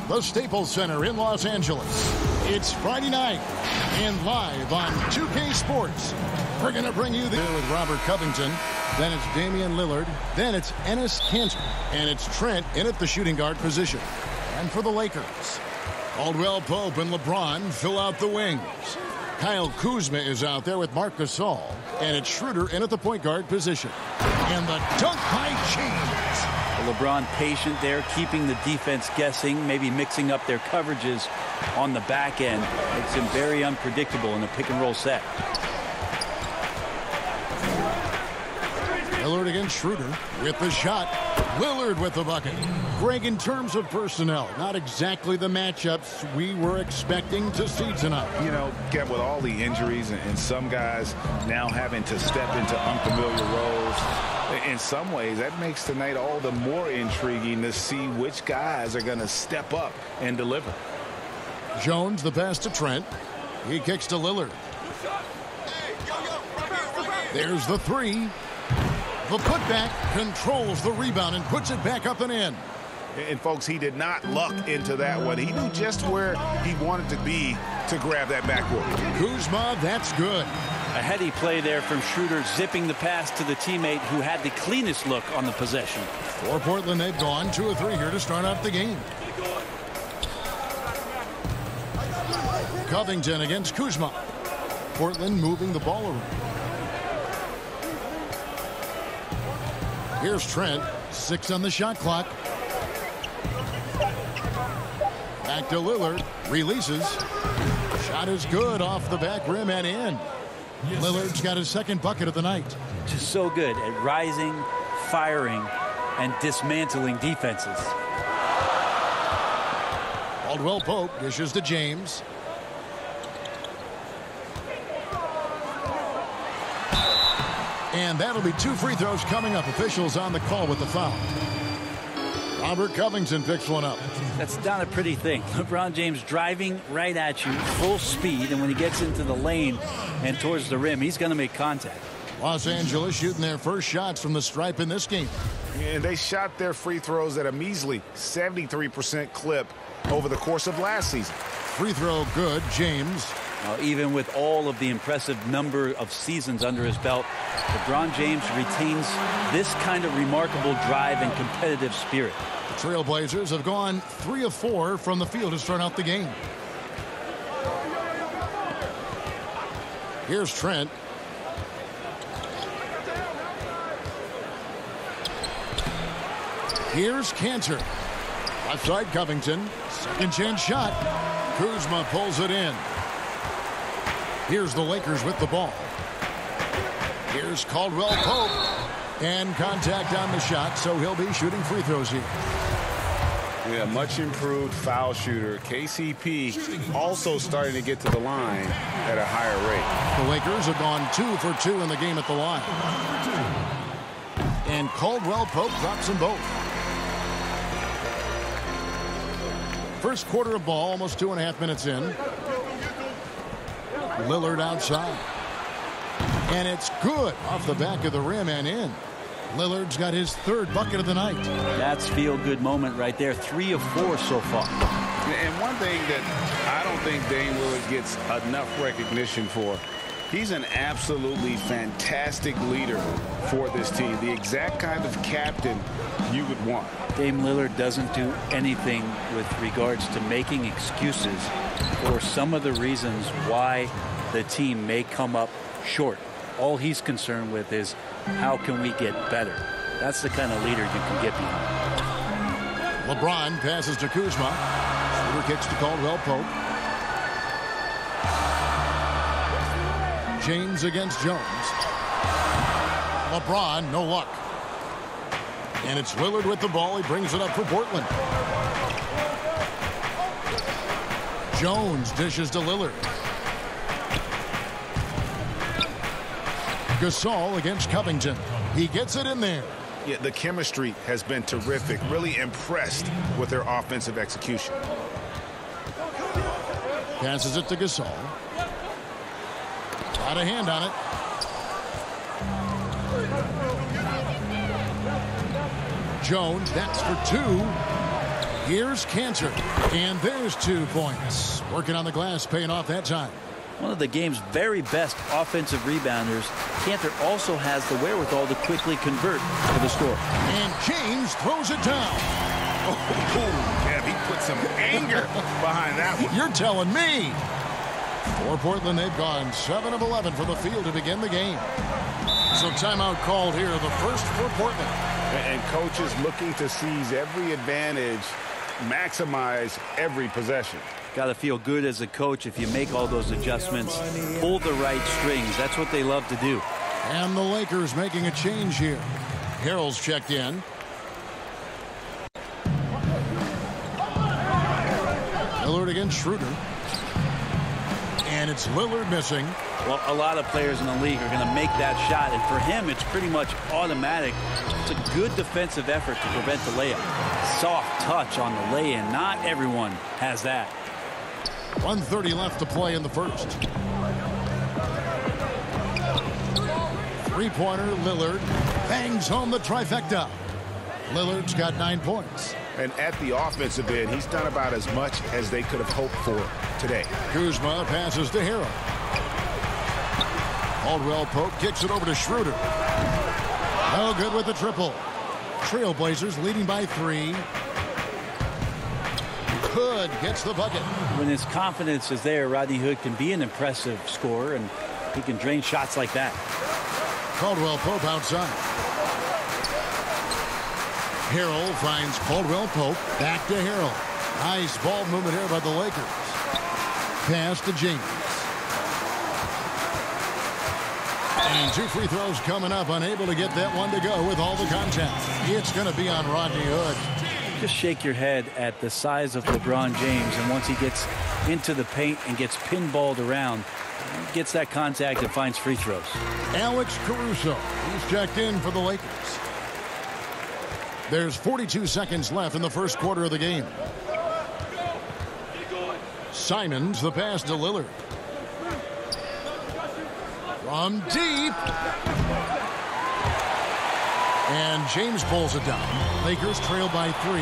the Staples Center in Los Angeles. It's Friday night, and live on 2K Sports, we're going to bring you there with Robert Covington. Then it's Damian Lillard. Then it's Enes Kanter. And it's Trent in at the shooting guard position. And for the Lakers, Caldwell Pope and LeBron fill out the wings. Kyle Kuzma is out there with Marc Gasol. And it's Schroeder in at the point guard position. And the dunk by James. LeBron patient there, keeping the defense guessing, maybe mixing up their coverages on the back end. Makes him very unpredictable in a pick-and-roll set. Lillard against Schroeder with the shot. Lillard with the bucket. Greg, in terms of personnel, not exactly the matchups we were expecting to see tonight. You know, get with all the injuries and some guys now having to step into unfamiliar roles. In some ways, that makes tonight all the more intriguing to see which guys are going to step up and deliver. Jones, the pass to Trent. He kicks to Lillard. There's the three. The putback controls the rebound and puts it back up and in. And, folks, he did not luck into that one. He knew just where he wanted to be to grab that backboard. Kuzma, that's good. A heady play there from Schroeder, zipping the pass to the teammate who had the cleanest look on the possession. For Portland, they've gone 2 of 3 here to start out the game. Covington against Kuzma. Portland moving the ball around. Here's Trent, 6 on the shot clock. Back to Lillard, releases. Shot is good off the back rim and in. Lillard's got his second bucket of the night. Just so good at rising, firing, and dismantling defenses. Caldwell Pope dishes to James. And that'll be 2 free throws coming up. Officials on the call with the foul. Robert Covington picks one up. That's not a pretty thing. LeBron James driving right at you, full speed, and when he gets into the lane and towards the rim, he's going to make contact. Los Angeles shooting their first shots from the stripe in this game. And they shot their free throws at a measly 73% clip over the course of last season. Free throw good, James. Even with all of the impressive number of seasons under his belt, LeBron James retains this kind of remarkable drive and competitive spirit. The Trailblazers have gone 3 of 4 from the field to start out the game. Here's Trent. Here's Kanter. Left side Covington. Second chance shot. Kuzma pulls it in. Here's the Lakers with the ball. Here's Caldwell Pope. And contact on the shot, so he'll be shooting free throws here. Yeah, much improved foul shooter. KCP also starting to get to the line at a higher rate. The Lakers have gone 2 for 2 in the game at the line. And Caldwell Pope drops them both. First quarter of ball, almost 2.5 minutes in. Lillard outside. And it's good off the back of the rim and in. Lillard's got his 3rd bucket of the night. That's feel-good moment right there. 3 of 4 so far. And one thing that I don't think Dame Lillard gets enough recognition for, he's an absolutely fantastic leader for this team. The exact kind of captain you would want. Dame Lillard doesn't do anything with regards to making excuses for some of the reasons why the team may come up short. All he's concerned with is how can we get better. That's the kind of leader you can get behind. LeBron passes to Kuzma. Schroeder kicks to Caldwell Pope. James against Jones. LeBron, no luck. And it's Lillard with the ball. He brings it up for Portland. Jones dishes to Lillard. Gasol against Covington. He gets it in there. Yeah, the chemistry has been terrific. Really impressed with their offensive execution. Passes it to Gasol. Got a hand on it. Jones, that's for 2. Here's Cantor. And there's 2 points. Working on the glass, paying off that time. One of the game's very best offensive rebounders, Cantor also has the wherewithal to quickly convert to the score. And James throws it down. Yeah, he put some anger behind that one. You're telling me. For Portland, they've gone 7 of 11 from the field to begin the game. So timeout called here, the first for Portland. And coaches looking to seize every advantage, maximize every possession. Got to feel good as a coach if you make all those adjustments, pull the right strings. That's what they love to do. And the Lakers making a change here. Harrell's checked in. Lillard against Schroeder. And it's Lillard missing. Well, a lot of players in the league are going to make that shot, and for him, it's pretty much automatic. It's a good defensive effort to prevent the layup. Soft touch on the lay-in. Not everyone has that. 1:30 left to play in the first. Three-pointer, Lillard bangs home the trifecta. Lillard's got 9 points. And at the offensive end, he's done about as much as they could have hoped for today. Kuzma passes to Harrell. Caldwell Pope kicks it over to Schroeder. No good with the triple. Trailblazers leading by 3. Hood gets the bucket. When his confidence is there, Rodney Hood can be an impressive scorer, and he can drain shots like that. Caldwell Pope outside. Harrell finds Caldwell Pope. Back to Harrell. Nice ball movement here by the Lakers. Pass to James. And 2 free throws coming up. Unable to get that one to go with all the contact. It's going to be on Rodney Hood. Just shake your head at the size of LeBron James, and once he gets into the paint and gets pinballed around, he gets that contact and finds free throws. Alex Caruso. He's checked in for the Lakers. There's 42 seconds left in the first quarter of the game. Simons, the pass to Lillard. From deep. And James pulls it down. Lakers trail by 3.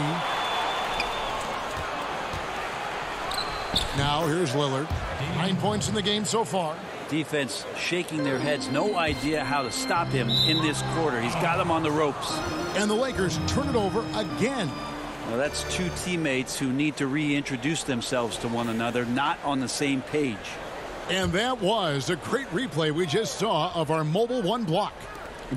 Now here's Lillard. 9 points in the game so far. Defense shaking their heads. No idea how to stop him in this quarter. He's got him on the ropes. And the Lakers turn it over again. Now that's 2 teammates who need to reintroduce themselves to one another, not on the same page. And that was a great replay we just saw of our mobile 1 block.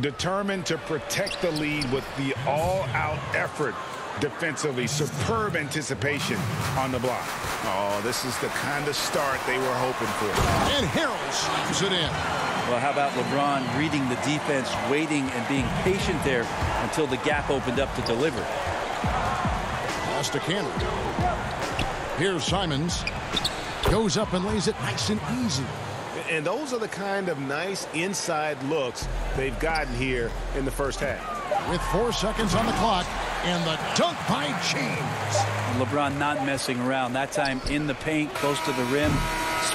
Determined to protect the lead with the all-out effort defensively. Superb anticipation on the block. Oh, this is the kind of start they were hoping for. And Harrell slams it in. Well, how about LeBron reading the defense, waiting and being patient there until the gap opened up to deliver. Pass to Cantor. Here's Simons. Goes up and lays it nice and easy. And those are the kind of nice inside looks they've gotten here in the first half. With 4 seconds on the clock, and the dunk by James. LeBron not messing around. That time in the paint, close to the rim,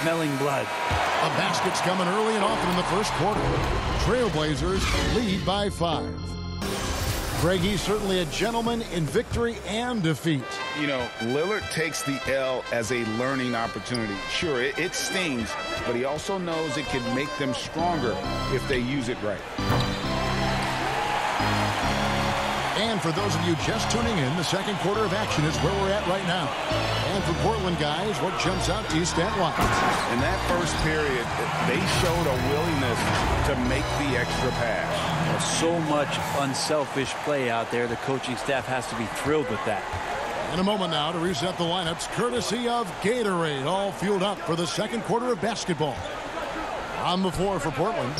smelling blood. A basket's coming early and often in the first quarter. Trailblazers lead by 5. Greg, he's certainly a gentleman in victory and defeat. You know, Lillard takes the L as a learning opportunity. Sure, it stings, but he also knows it can make them stronger if they use it right. And for those of you just tuning in, the second quarter of action is where we're at right now. And for Portland guys, what jumps out to you stat-wise? In that first period, they showed a willingness to make the extra pass. So much unselfish play out there. The coaching staff has to be thrilled with that. In a moment now to reset the lineups, courtesy of Gatorade, all fueled up for the second quarter of basketball. On the floor for Portland,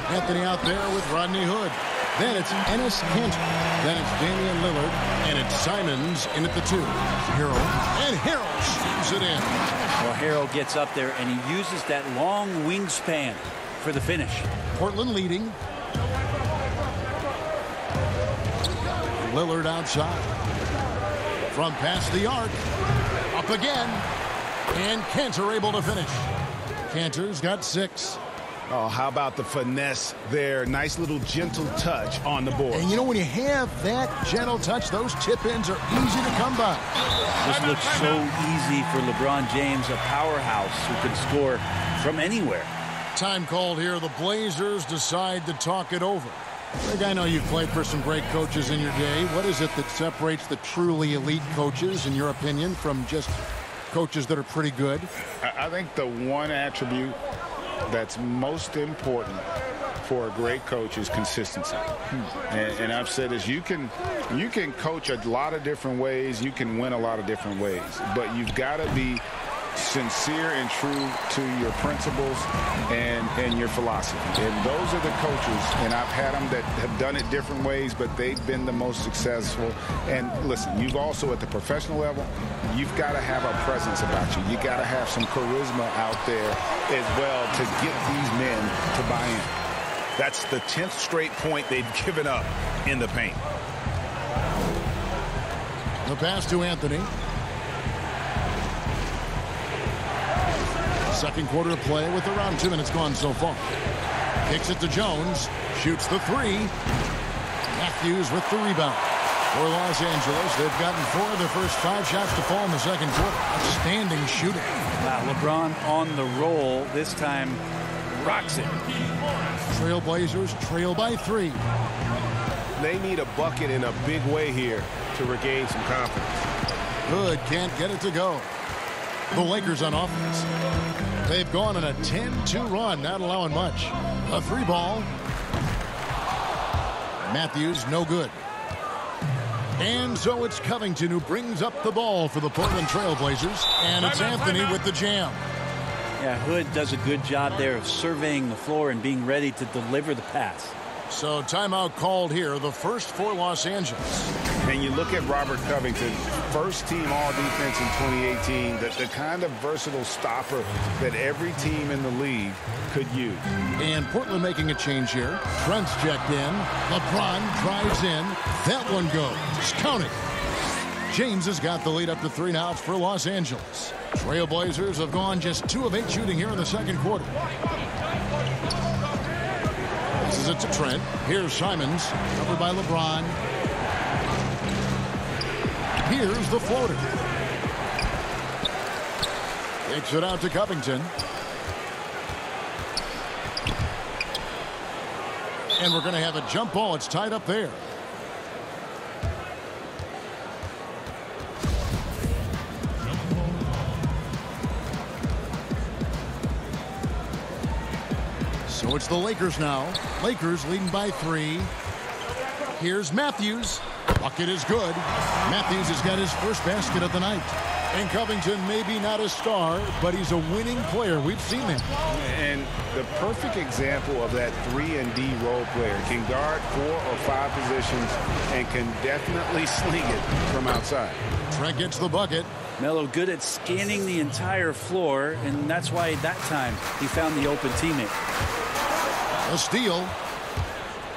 Anthony out there with Rodney Hood. Then it's Enes Kanter. Then it's Damian Lillard. And it's Simons in at the 2. Harrell. And Harrell shoots it in. Well, Harrell gets up there and he uses that long wingspan for the finish. Portland leading. Lillard outside. From past the arc. Up again. And Kanter able to finish. Kanter's got 6. Oh, how about the finesse there? Nice little gentle touch on the board. And you know, when you have that gentle touch, those tip-ins are easy to come by. This looks so easy for LeBron James, a powerhouse who can score from anywhere. Time called here. The Blazers decide to talk it over. Greg, I know you've played for some great coaches in your day. What is it that separates the truly elite coaches, in your opinion, from just coaches that are pretty good? I think the one attribute that's most important for a great coach is consistency. And I've said this, you can coach a lot of different ways, you can win a lot of different ways, but you've got to be sincere and true to your principles and your philosophy. And those are the coaches, and I've had them that have done it different ways, but they've been the most successful. And listen, you've also at the professional level, you've got to have a presence about you. You got to have some charisma out there as well to get these men to buy in. That's the 10th straight point they've given up in the paint. The pass to Anthony. Second quarter of play with around 2 minutes gone so far. Kicks it to Jones. Shoots the three. Matthews with the rebound. For Los Angeles, they've gotten 4 of their first 5 shots to fall in the second quarter. Outstanding shooting. Wow, LeBron on the roll. This time rocks it. Trailblazers trail by 3. They need a bucket in a big way here to regain some confidence. Hood can't get it to go. The Lakers on offense. They've gone on a 10-2 run, not allowing much. A 3-ball. Matthews, no good. And so it's Covington who brings up the ball for the Portland Trailblazers. And it's Anthony with the jam. Yeah, Hood does a good job there of surveying the floor and being ready to deliver the pass. So timeout called here, the first for Los Angeles. And you look at Robert Covington, first team all-defense in 2018, the kind of versatile stopper that every team in the league could use. And Portland making a change here. Trent's checked in. LeBron drives in. That one goes. Count it. James has got the lead up to 3 now for Los Angeles. Trailblazers have gone just 2 of 8 shooting here in the second quarter. This is it to Trent. Here's Simons, covered by LeBron. Here's the floater. Takes it out to Covington. And we're going to have a jump ball. It's tied up there. So it's the Lakers now. Lakers leading by 3. Here's Matthews. Bucket is good. Matthews has got his first basket of the night. And Covington maybe not a star, but he's a winning player. We've seen him. And the perfect example of that 3-and-D role player. Can guard 4 or 5 positions and can definitely sling it from outside. Trent gets the bucket. Melo good at scanning the entire floor, and that's why that time he found the open teammate. A steal.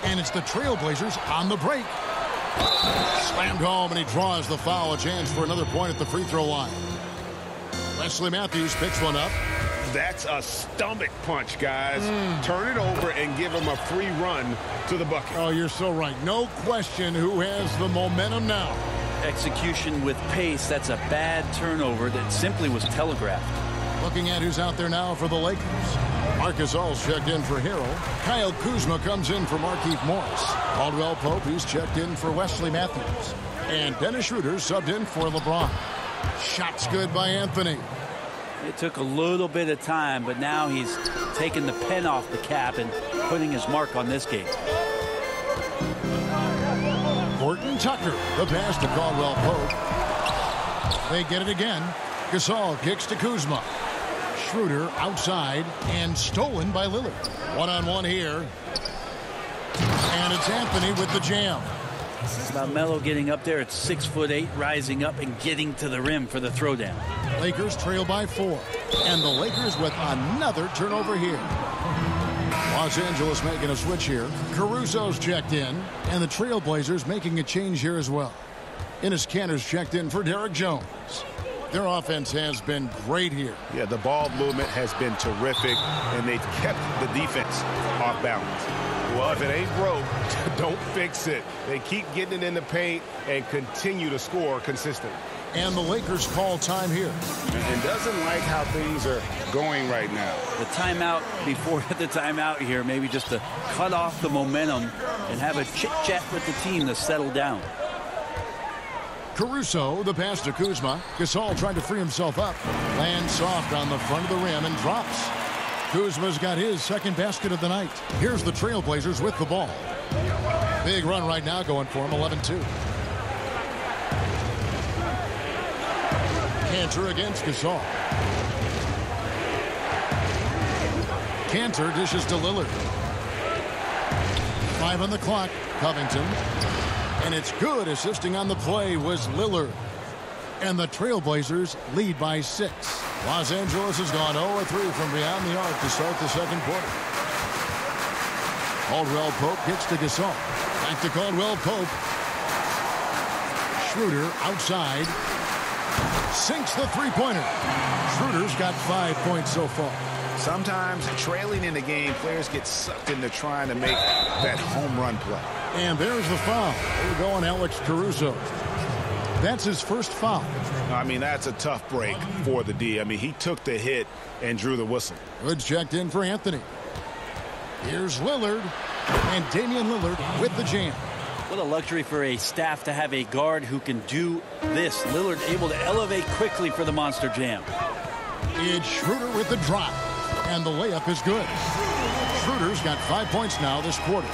And it's the Trailblazers on the break. Slammed home, and he draws the foul. A chance for another point at the free throw line. Wesley Matthews picks one up. That's a stomach punch, guys. Turn it over and give him a free run to the bucket. Oh, you're so right. No question who has the momentum now. Execution with pace. That's a bad turnover that simply was telegraphed. Looking at who's out there now for the Lakers. Marcus All's checked in for Harrell. Kyle Kuzma comes in for Markieff Morris. Caldwell Pope, who's checked in for Wesley Matthews. And Dennis Schroeder subbed in for LeBron. Shots good by Anthony. It took a little bit of time, but now he's taking the pen off the cap and putting his mark on this game. Horton Tucker, the pass to Caldwell Pope. They get it again. Gasol kicks to Kuzma. Schroeder outside and stolen by Lillard. One-on-one here. And it's Anthony with the jam. It's about Melo getting up there at 6'8", rising up and getting to the rim for the throwdown. Lakers trail by 4. And the Lakers with another turnover here. Los Angeles making a switch here. Caruso's checked in. And the Trailblazers making a change here as well. Enes Kanter's checked in for Derek Jones. Their offense has been great here. Yeah, the ball movement has been terrific, and they've kept the defense off balance. Well, if it ain't broke, don't fix it. They keep getting it in the paint and continue to score consistently. And the Lakers call time here. And doesn't like how things are going right now. The timeout before the timeout here, maybe just to cut off the momentum and have a chit-chat with the team to settle down. Caruso, the pass to Kuzma. Gasol trying to free himself up. Lands soft on the front of the rim and drops. Kuzma's got his second basket of the night. Here's the Trailblazers with the ball. Big run right now going for him, 11-2. Cantor against Gasol. Cantor dishes to Lillard. 5 on the clock. Covington. And it's good. Assisting on the play was Lillard. And the Trailblazers lead by 6. Los Angeles has gone 0-3 from beyond the arc to start the second quarter. Caldwell Pope gets to Gasol. Back to Caldwell Pope. Schroeder outside. Sinks the three-pointer. Schroeder's got 5 points so far. Sometimes trailing in the game, players get sucked into trying to make that home run play. And there's the foul. We're going Alex Caruso. That's his first foul. I mean, that's a tough break for the D. I mean, he took the hit and drew the whistle. Good checked in for Anthony. Here's Lillard. And Damian Lillard with the jam. What a luxury for a staff to have a guard who can do this. Lillard able to elevate quickly for the monster jam. It's Schroeder with the drop. And the layup is good. Schroeder's got 5 points now this quarter.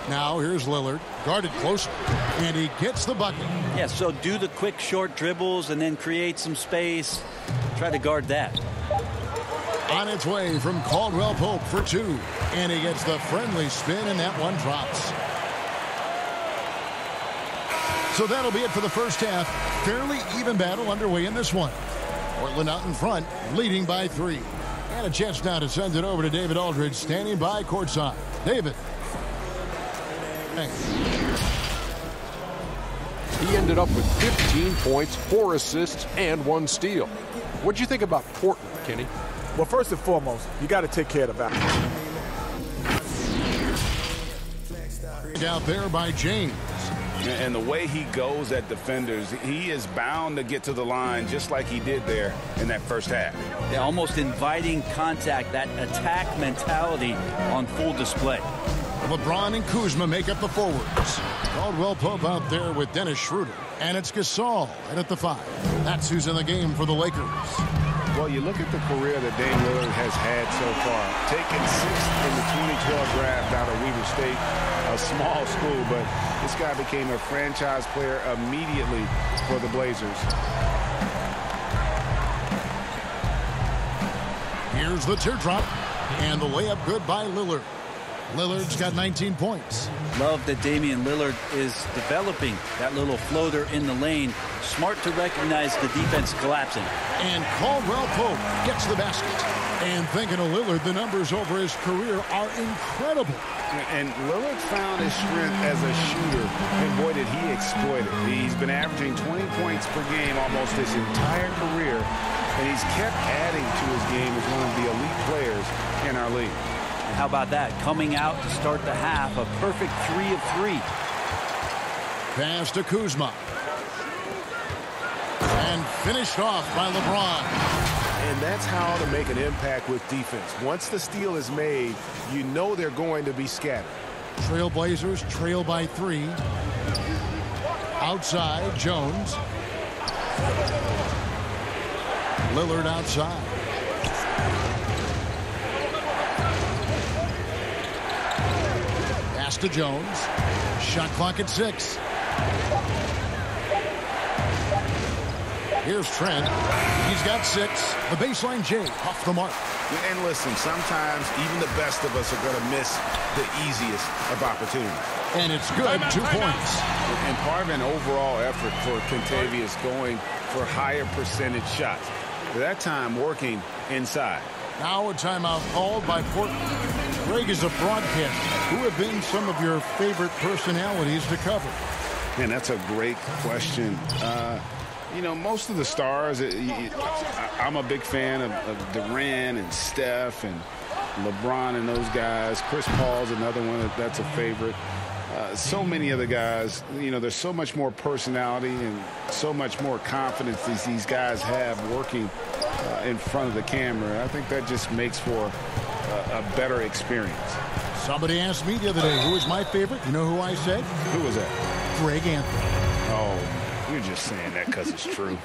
Now here's Lillard, guarded closer, and he gets the bucket. Yeah, so do the quick short dribbles and then create some space. Try to guard that. On its way from Caldwell Pope for 2, and he gets the friendly spin, and that one drops. So that'll be it for the first half. Fairly even battle underway in this one. Portland out in front, leading by 3. And a chance now to send it over to David Aldridge, standing by courtside. David. He ended up with 15 points, 4 assists, and 1 steal. What'd you think about Portland, Kenny? Well, first and foremost, you got to take care of the basketball. Out there by James. And the way he goes at defenders, he is bound to get to the line just like he did there in that first half. Yeah, almost inviting contact, that attack mentality on full display. LeBron and Kuzma make up the forwards. Caldwell Pope out there with Dennis Schroeder. And it's Gasol at the 5. That's who's in the game for the Lakers. Well, you look at the career that Dame Lillard has had so far. Taken 6th in the 2012 draft out of Weber State, a small school, but this guy became a franchise player immediately for the Blazers. Here's the teardrop, and the layup good by Lillard. Lillard's got 19 points. Love that Damian Lillard is developing that little floater in the lane. Smart to recognize the defense collapsing. And Caldwell Pope gets the basket. And thinking of Lillard, the numbers over his career are incredible. And Lillard found his strength as a shooter, and boy, did he exploit it. He's been averaging 20 points per game almost his entire career, and he's kept adding to his game as one of the elite players in our league. How about that? Coming out to start the half, a perfect 3 of 3. Pass to Kuzma. And finished off by LeBron. And that's how to make an impact with defense. Once the steal is made, you know they're going to be scattered. Trailblazers trail by 3. Outside, Jones. Lillard outside. Pass to Jones. Shot clock at 6. Here's Trent. He's got 6. The baseline J off the mark. And listen, sometimes even the best of us are going to miss the easiest of opportunities. And it's good. 2 points. And part of an overall effort for Kentavious going for higher percentage shots. That time working inside. Now a timeout called by Portland. Greg is a broadcaster. Who have been some of your favorite personalities to cover? Man, that's a great question. You know, most of the stars, I'm a big fan of Durant and Steph and LeBron and those guys. Chris Paul's another one that's a favorite. So many of the guys, you know, there's so much more personality and so much more confidence these guys have working in front of the camera. I think that just makes for a better experience. Somebody asked me the other day, who was my favorite? You know who I said? Who was that? Greg Anthony. Oh, you're just saying that because it's true.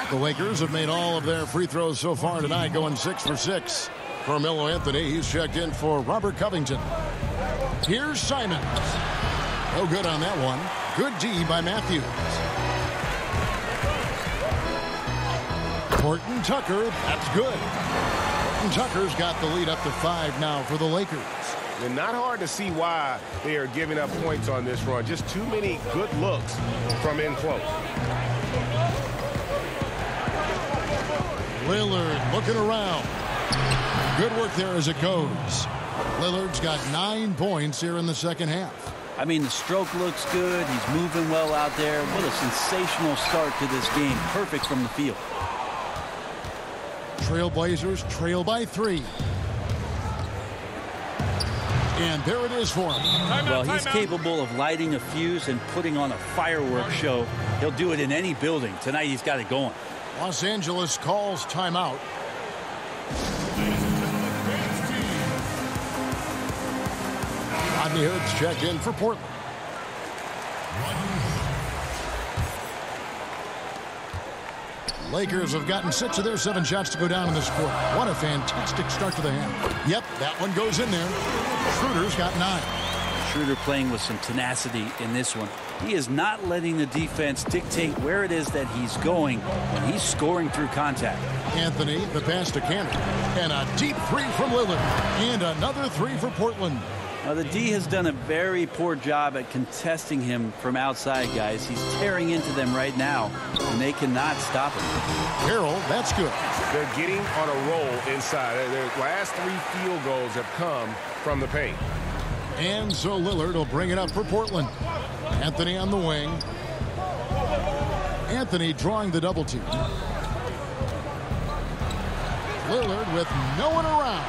The Lakers have made all of their free throws so far tonight, going 6 for 6. Carmelo Anthony, he's checked in for Robert Covington. Here's Simons. No good on that one. Good D by Matthews. Horton Tucker, that's good. Horton Tucker's got the lead up to 5 now for the Lakers. And not hard to see why they are giving up points on this run. Just too many good looks from in close. Lillard looking around. Good work there as it goes. Lillard's got 9 points here in the second half. I mean, the stroke looks good. He's moving well out there. What a sensational start to this game. Perfect from the field. Trailblazers trail by 3. And there it is for him. Well, he's capable of lighting a fuse and putting on a fireworks show. He'll do it in any building. Tonight he's got it going. Los Angeles calls timeout. Rodney Hood's checked in for Portland. Lakers have gotten 6 of their 7 shots to go down in this quarter. What a fantastic start to the half. Yep, that one goes in there. Schroeder's got 9. Schroeder playing with some tenacity in this one. He is not letting the defense dictate where it is that he's going when he's scoring through contact. Anthony, the pass to Cannon. And a deep 3 from Lillard. And another 3 for Portland. Now, the D has done a very poor job at contesting him from outside, guys. He's tearing into them right now, and they cannot stop him. Harrell, that's good. They're getting on a roll inside. Their last 3 field goals have come from the paint. And so Lillard will bring it up for Portland. Anthony on the wing. Anthony drawing the double team. Lillard with no one around.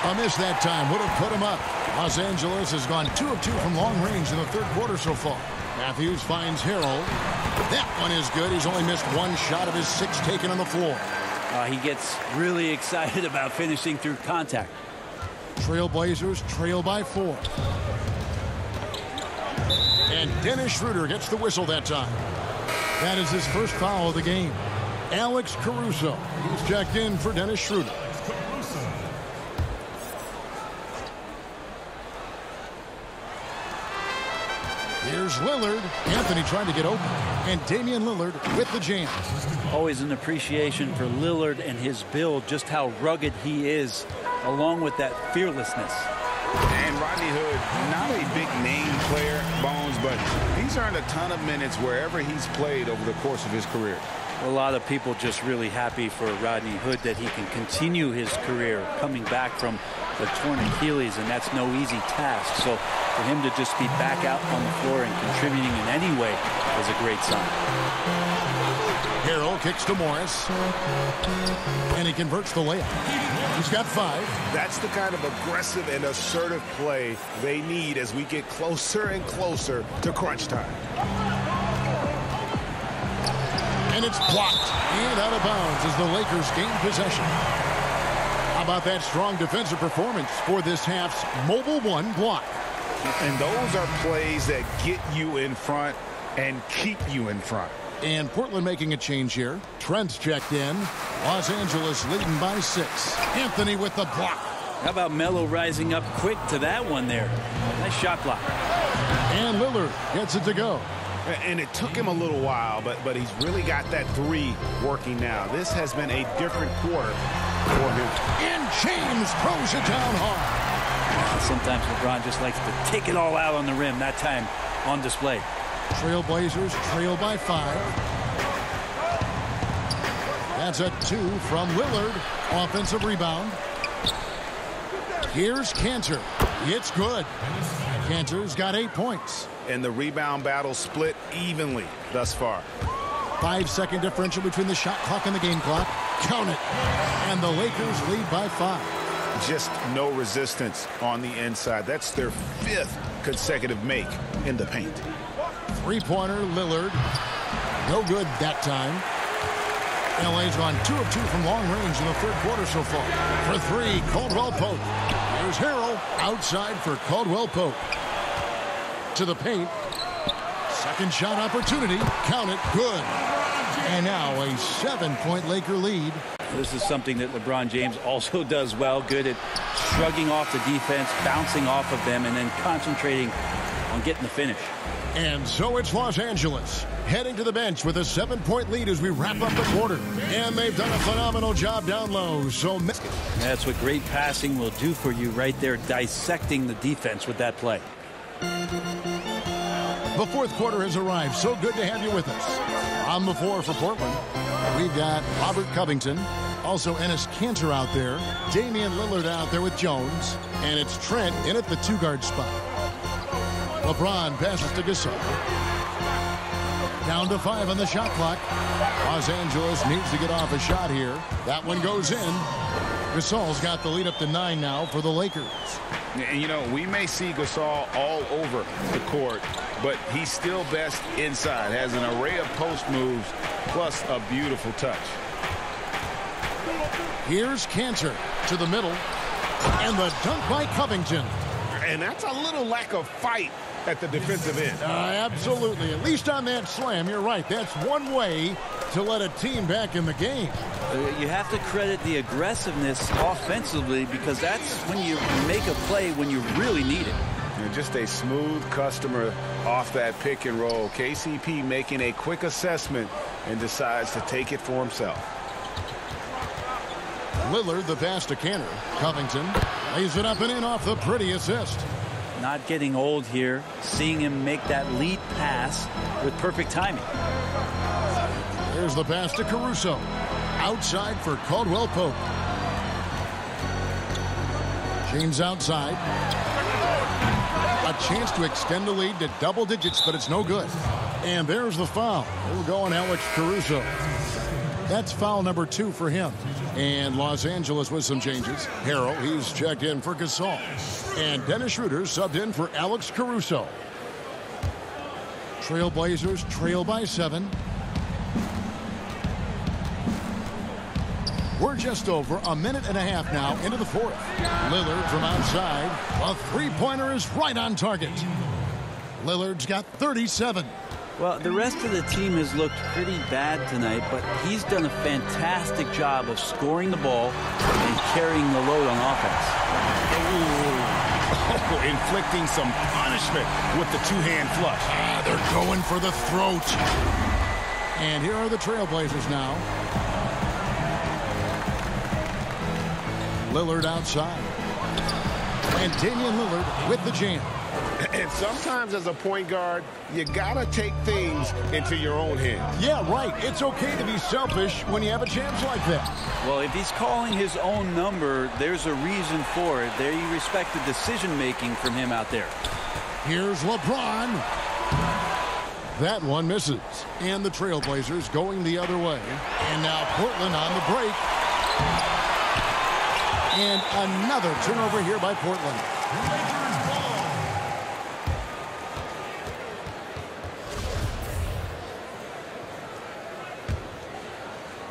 A miss that time would have put him up. Los Angeles has gone 2 of 2 from long range in the third quarter so far. Matthews finds Harrell. That one is good. He's only missed 1 shot of his 6 taken on the floor. He gets really excited about finishing through contact. Trailblazers trail by 4. And Dennis Schroeder gets the whistle that time. That is his first foul of the game. Alex Caruso. He's checked in for Dennis Schroeder. Here's Lillard. Anthony trying to get open. And Damian Lillard with the jam. Always an appreciation for Lillard and his build, just how rugged he is, along with that fearlessness. And Rodney Hood, not a big name player, Bones, but he's earned a ton of minutes wherever he's played over the course of his career. A lot of people just really happy for Rodney Hood that he can continue his career coming back from the torn Achilles, and that's no easy task. So for him to just be back out on the floor and contributing in any way is a great sign. Harrell kicks to Morris. And he converts the layup. He's got 5. That's the kind of aggressive and assertive play they need as we get closer and closer to crunch time. And it's blocked and out of bounds as the Lakers gain possession. How about that strong defensive performance for this half's mobile 1 block? And those are plays that get you in front and keep you in front. And Portland making a change here. Trent's checked in. Los Angeles leading by 6. Anthony with the block. How about Melo rising up quick to that one there? Nice shot block. And Lillard gets it to go. And it took him a little while, but he's really got that 3 working now. This has been a different quarter for him. And James throws it down hard. Sometimes LeBron just likes to take it all out on the rim. That time on display. Trailblazers trail by 5. That's a 2 from Lillard. Offensive rebound. Here's Cantor. It's good. Cantor's got 8 points. And the rebound battle split evenly thus far. 5-second differential between the shot clock and the game clock. Count it. And the Lakers lead by 5. Just no resistance on the inside. That's their 5th consecutive make in the paint. Three-pointer, Lillard. No good that time. LA's gone 2 of 2 from long range in the third quarter so far. For 3, Caldwell Pope. Here's Harrell outside for Caldwell Pope. To the paint. Second shot opportunity. Count it. Good. And now a 7-point Laker lead. This is something that LeBron James also does well. Good at shrugging off the defense, bouncing off of them, and then concentrating on getting the finish. And so it's Los Angeles heading to the bench with a 7-point lead as we wrap up the quarter. And they've done a phenomenal job down low. So that's what great passing will do for you right there, dissecting the defense with that play. The fourth quarter has arrived. So good to have you with us. On the floor for Portland, we've got Robert Covington, also Enes Kanter out there, Damian Lillard out there with Jones, and it's Trent in at the 2-guard spot. LeBron passes to Gasol. Down to 5 on the shot clock. Los Angeles needs to get off a shot here. That one goes in. Gasol's got the lead up to 9 now for the Lakers. And, you know, we may see Gasol all over the court, but he's still best inside. Has an array of post moves, plus a beautiful touch. Here's Kanter to the middle. And the dunk by Covington. And that's a little lack of fight at the defensive end. Absolutely. At least on that slam, you're right. That's one way to let a team back in the game. You have to credit the aggressiveness offensively, because that's when you make a play when you really need it. And just a smooth customer off that pick and roll. KCP making a quick assessment and decides to take it for himself. Lillard, the pass to Kanter. Covington lays it up and in off the pretty assist. Not getting old here, seeing him make that lead pass with perfect timing. Here's the pass to Caruso. Outside for Caldwell Pope. James outside. A chance to extend the lead to double digits, but it's no good. And there's the foul. We'll go on Alex Caruso. That's foul number 2 for him. And Los Angeles with some changes. Harrell, he's checked in for Gasol. And Dennis Schroeder subbed in for Alex Caruso. Trailblazers trail by 7. We're just over a minute and a half now into the fourth. Lillard from outside. A three-pointer is right on target. Lillard's got 37. Well, the rest of the team has looked pretty bad tonight, but he's done a fantastic job of scoring the ball and carrying the load on offense. Inflicting some punishment with the two-hand flush. They're going for the throat. And here are the Trailblazers now. Lillard outside. And Damian Lillard with the jam. And sometimes as a point guard, you gotta take things into your own hands. Yeah, right. It's okay to be selfish when you have a chance like that. Well, if he's calling his own number, there's a reason for it. There you respect the decision-making from him out there. Here's LeBron. That one misses. And the Trailblazers going the other way. And now Portland on the break. And another turnover here by Portland.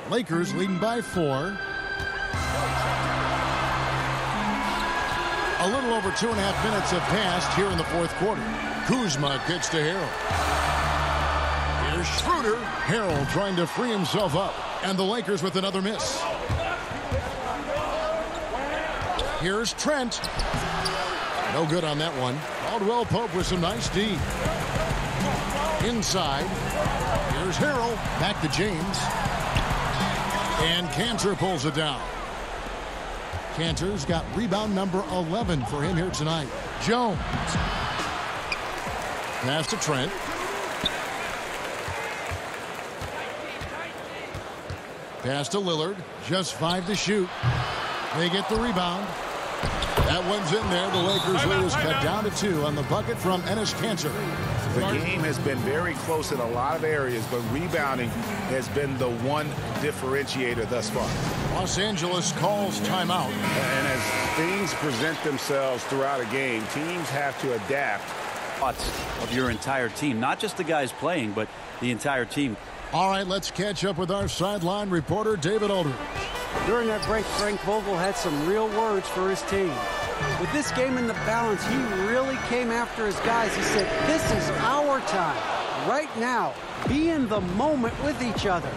Lakers leading by 4. A little over 2.5 minutes have passed here in the fourth quarter. Kuzma gets to Harrell. Here's Schroeder. Harrell trying to free himself up. And the Lakers with another miss. Here's Trent. No good on that one. Caldwell Pope with some nice D. Inside. Here's Harrell. Back to James. And Kanter pulls it down. Kanter's got rebound number 11 for him here tonight. Jones. Pass to Trent. Pass to Lillard. Just 5 to shoot. They get the rebound. That one's in there. The Lakers lead is cut down to 2 on the bucket from Enes Kanter. The game has been very close in a lot of areas, but rebounding has been the one differentiator thus far. Los Angeles calls timeout. And as things present themselves throughout a game, teams have to adapt. Of your entire team, not just the guys playing, but the entire team. All right, let's catch up with our sideline reporter, David Aldridge. During that break, Frank Vogel had some real words for his team. With this game in the balance, he really came after his guys. He said, this is our time. Right now, be in the moment with each other.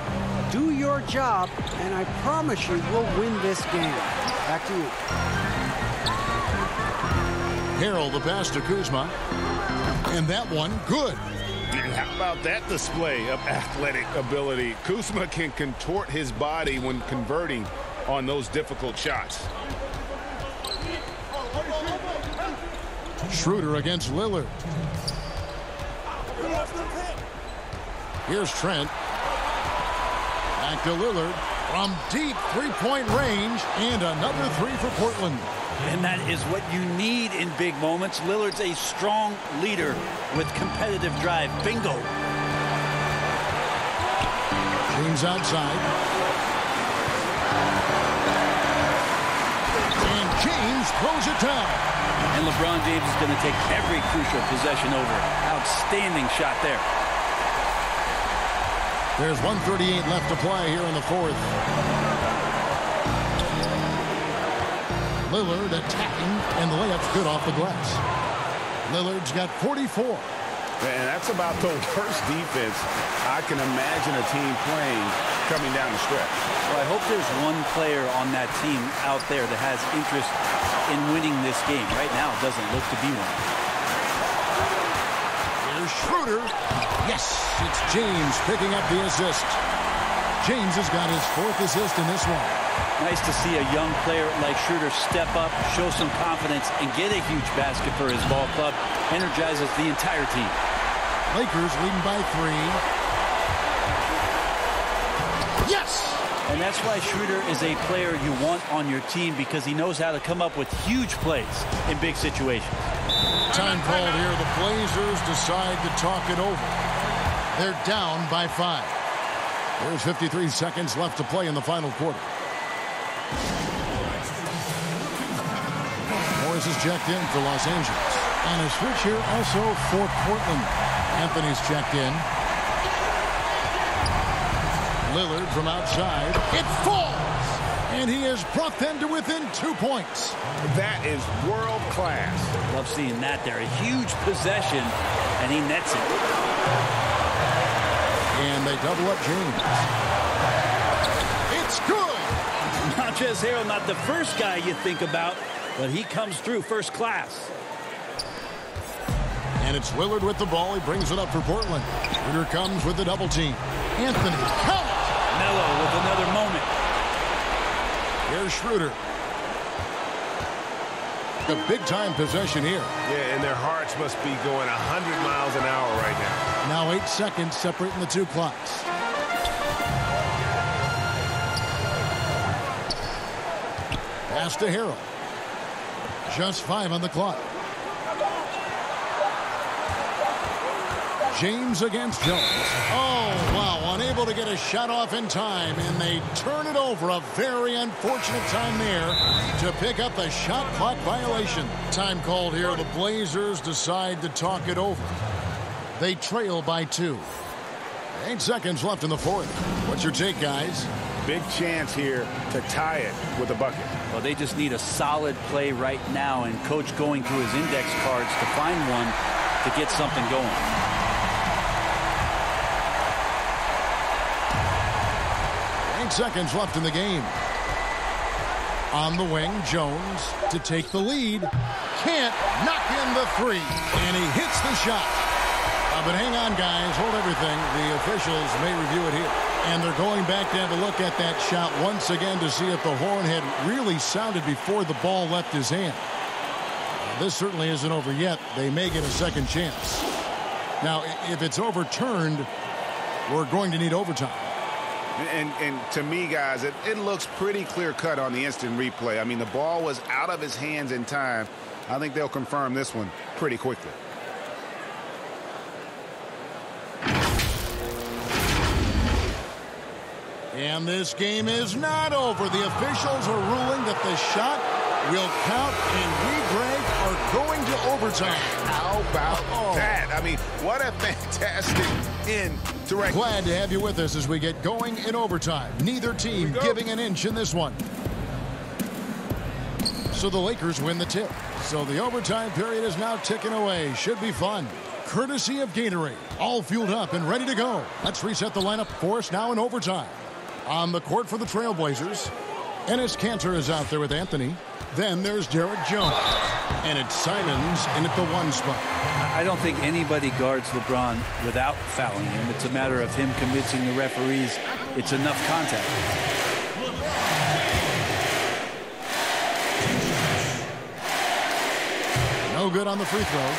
Do your job, and I promise you we'll win this game. Back to you. Harrell, the pass to Kuzma. And that one, good. How about that display of athletic ability? Kuzma can contort his body when converting on those difficult shots. Schroeder against Lillard. Here's Trent. Back to Lillard from deep three-point range, and another 3 for Portland. And that is what you need in big moments. Lillard's a strong leader with competitive drive. Bingo. James outside. And James throws it down. And LeBron James is going to take every crucial possession over. Outstanding shot there. There's 1:38 left to play here in the 4th. Lillard attacking, and the layup's good off the glass. Lillard's got 44. And that's about the worst defense I can imagine a team playing coming down the stretch. Well, I hope there's one player on that team out there that has interest in winning this game. Right now, it doesn't look to be one. Here's Schroeder. Yes, it's James picking up the assist. James has got his 4th assist in this one. Nice to see a young player like Schroeder step up, show some confidence, and get a huge basket for his ball club. Energizes the entire team. Lakers leading by 3. Yes! And that's why Schroeder is a player you want on your team, because he knows how to come up with huge plays in big situations. Time called here. The Blazers decide to talk it over. They're down by 5. There's 53 seconds left to play in the final quarter. Morris is checked in for Los Angeles. And a switch here also for Portland. Anthony's checked in. Lillard from outside. It falls! And he has brought them to within 2 points. That is world class. Love seeing that there. A huge possession, and he nets it. And they double up James. It's good! Montrezl Harrell, not the first guy you think about, but he comes through first class. And it's Lillard with the ball. He brings it up for Portland. Schroeder comes with the double team. Anthony, count! Melo with another moment. Here's Schroeder. A big-time possession here. Yeah, and their hearts must be going 100 miles an hour right now. Now 8 seconds separating the 2 clocks. Pass to Harrell. Just 5 on the clock. James against Jones. Oh, wow. Unable to get a shot off in time, and they turn it over. A very unfortunate time there to pick up the shot clock violation. Time called here. The Blazers decide to talk it over. They trail by 2. 8 seconds left in the 4th. What's your take, guys? Big chance here to tie it with a bucket. Well, they just need a solid play right now, and Coach going through his index cards to find one to get something going. Seconds left in the game. On the wing, Jones to take the lead. Can't knock in the 3. And he hits the shot. But hang on, guys. Hold everything. The officials may review it here. And they're going back to have a look at that shot once again to see if the horn had really sounded before the ball left his hand. This certainly isn't over yet. They may get a second chance. Now, if it's overturned, we're going to need overtime. And to me, guys, it looks pretty clear-cut on the instant replay. I mean, the ball was out of his hands in time. I think they'll confirm this one pretty quickly. And this game is not over. The officials are ruling that the shot will count, and we, Greg, are going to overtime. How about that? I mean, what a fantastic end to right. Glad to have you with us as we get going in overtime. Neither team giving an inch in this one. So the Lakers win the tip. So the overtime period is now ticking away. Should be fun. Courtesy of Gatorade. All fueled up and ready to go. Let's reset the lineup for us now in overtime. On the court for the Trailblazers, Enes Kanter is out there with Anthony. Then there's Derek Jones. And it's Simons in at the 1 spot. I don't think anybody guards LeBron without fouling him. It's a matter of him convincing the referees it's enough contact. No good on the free throw.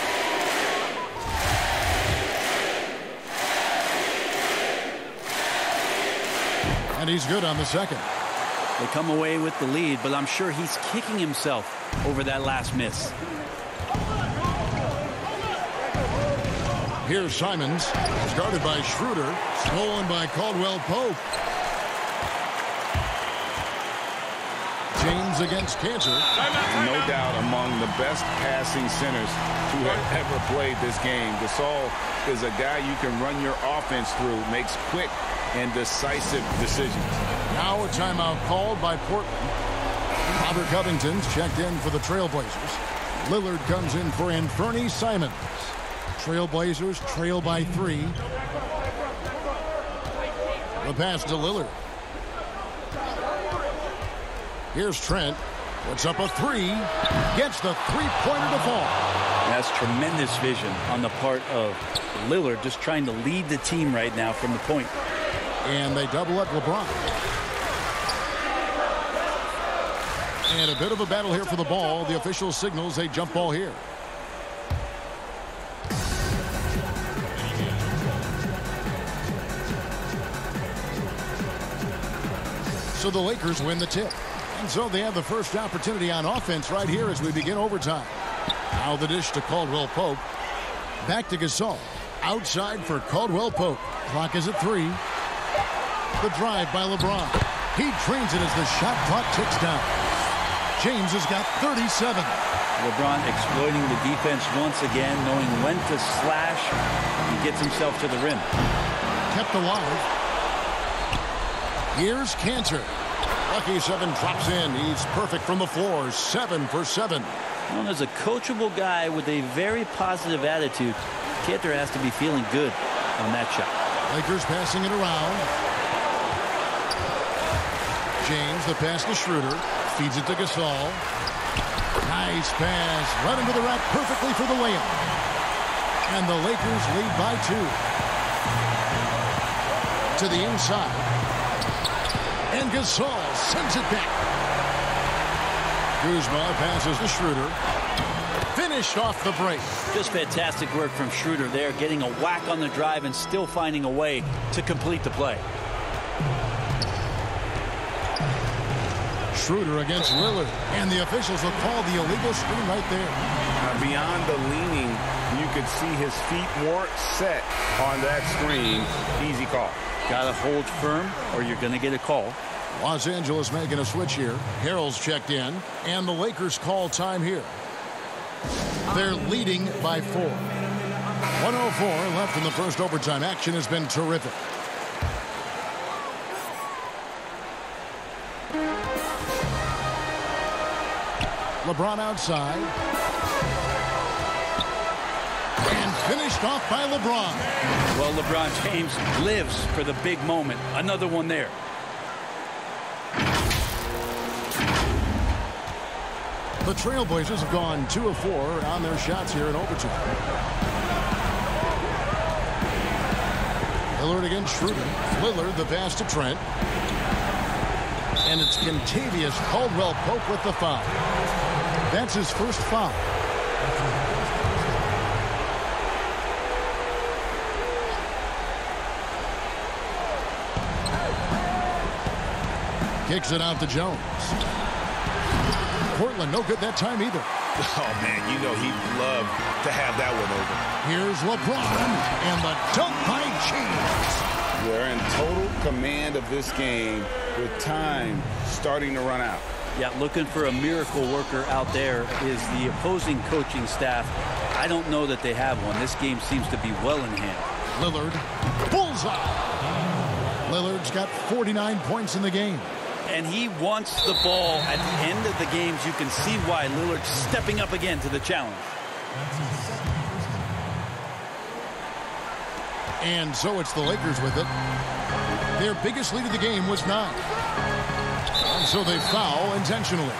And he's good on the second. They come away with the lead, but I'm sure he's kicking himself over that last miss. Here's Simons, started by Schroeder, stolen by Caldwell Pope. James against Kanter. No doubt among the best passing centers who have ever played this game. Gasol is a guy you can run your offense through, makes quick and decisive decisions. Now a timeout called by Portland. Robert Covington's checked in for the Trailblazers. Lillard comes in for Anthony Simons. Trailblazers trail by 3. The pass to Lillard. Here's Trent. Puts up a 3. Gets the three-pointer to fall. That's tremendous vision on the part of Lillard, just trying to lead the team right now from the point. And they double up LeBron. And a bit of a battle here for the ball. The official signals a jump ball here. So the Lakers win the tip. And so they have the first opportunity on offense right here as we begin overtime. Now the dish to Caldwell Pope. Back to Gasol. Outside for Caldwell Pope. Clock is at 3. The drive by LeBron. He trains it as the shot clock ticks down. James has got 37. LeBron exploiting the defense once again, knowing when to slash. He gets himself to the rim. Kept alive. Here's Kanter. Lucky 7 drops in. He's perfect from the floor. 7 for 7. Known as a coachable guy with a very positive attitude, Kanter has to be feeling good on that shot. Lakers passing it around. James, the pass to Schroeder. Feeds it to Gasol. Nice pass. Right into the rack perfectly for the layup. And the Lakers lead by 2. To the inside. And Gasol sends it back. Kuzma passes to Schroeder. Finished off the break. Just fantastic work from Schroeder there, getting a whack on the drive and still finding a way to complete the play. Schroeder against Lillard. And the officials will call the illegal screen right there. Beyond the leaning, you could see his feet weren't set on that screen. Easy call. Got to hold firm or you're going to get a call. Los Angeles making a switch here. Harrell's checked in. And the Lakers call time here. They're leading by 4. 1:04 left in the first overtime. Action has been terrific. LeBron outside. And finished off by LeBron. Well, LeBron James lives for the big moment. Another one there. The Trailblazers have gone 2 of 4 on their shots here in overtime. Lillard against Schroeder. Lillard, the pass to Trent. And it's Kentavious Caldwell Pope with the foul. That's his first foul. Kicks it out to Jones. Portland no good that time either. Oh, man, you know he'd love to have that one over. Here's LeBron, and the dunk by James. They're in total command of this game with time starting to run out. Yeah, looking for a miracle worker out there is the opposing coaching staff. I don't know that they have one. This game seems to be well in hand. Lillard, bullseye. Lillard's got 49 points in the game. And he wants the ball at the end of the games. You can see why Lillard's stepping up again to the challenge. And so it's the Lakers with it. Their biggest lead of the game was 9. And so they foul intentionally.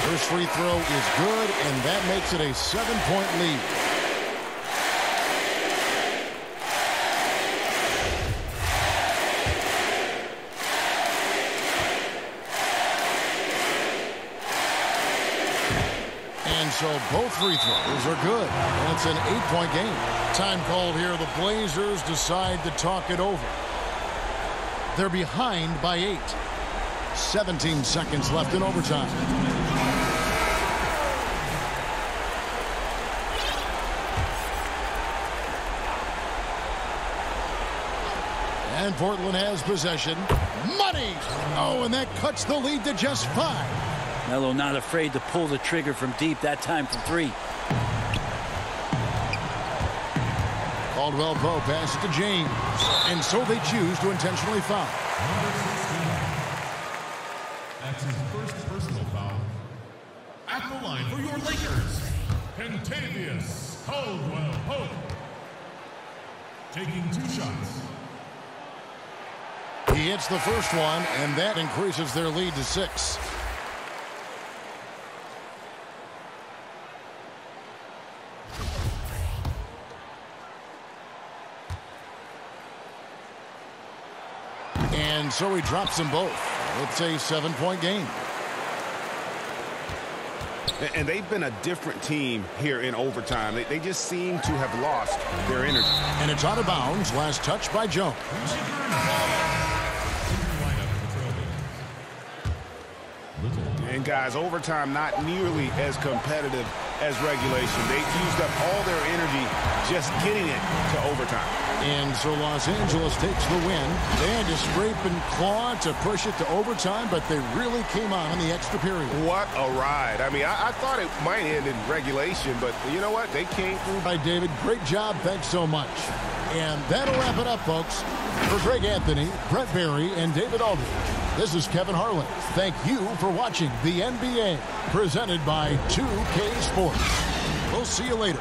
First free throw is good, and that makes it a 7-point lead. And so both free throws are good, and it's an 8-point game. Time called here. The Blazers decide to talk it over. They're behind by 8. 17 seconds left in overtime. And Portland has possession. Money! Oh, and that cuts the lead to just 5. Melo not afraid to pull the trigger from deep, that time from 3. Caldwell-Pope passes to James. And so they choose to intentionally foul. That's his first personal foul. At the line for your Lakers, Kentavious Caldwell-Pope. Taking 2 shots. He hits the first one, and that increases their lead to 6. And so he drops them both. It's a 7-point game. And they've been a different team here in overtime. They just seem to have lost their energy. And it's out of bounds. Last touch by Jones. And guys, overtime not nearly as competitive as regulation. They've used up all their energy just getting it to overtime. And so Los Angeles takes the win. They had to scrape and claw to push it to overtime, but they really came on in the extra period. What a ride. I mean, I thought it might end in regulation, but you know what? They came through. By David, great job. Thanks so much. And that'll wrap it up, folks. For Greg Anthony, Brett Berry, and David Aldridge, this is Kevin Harlan. Thank you for watching the NBA, presented by 2K Sports. We'll see you later.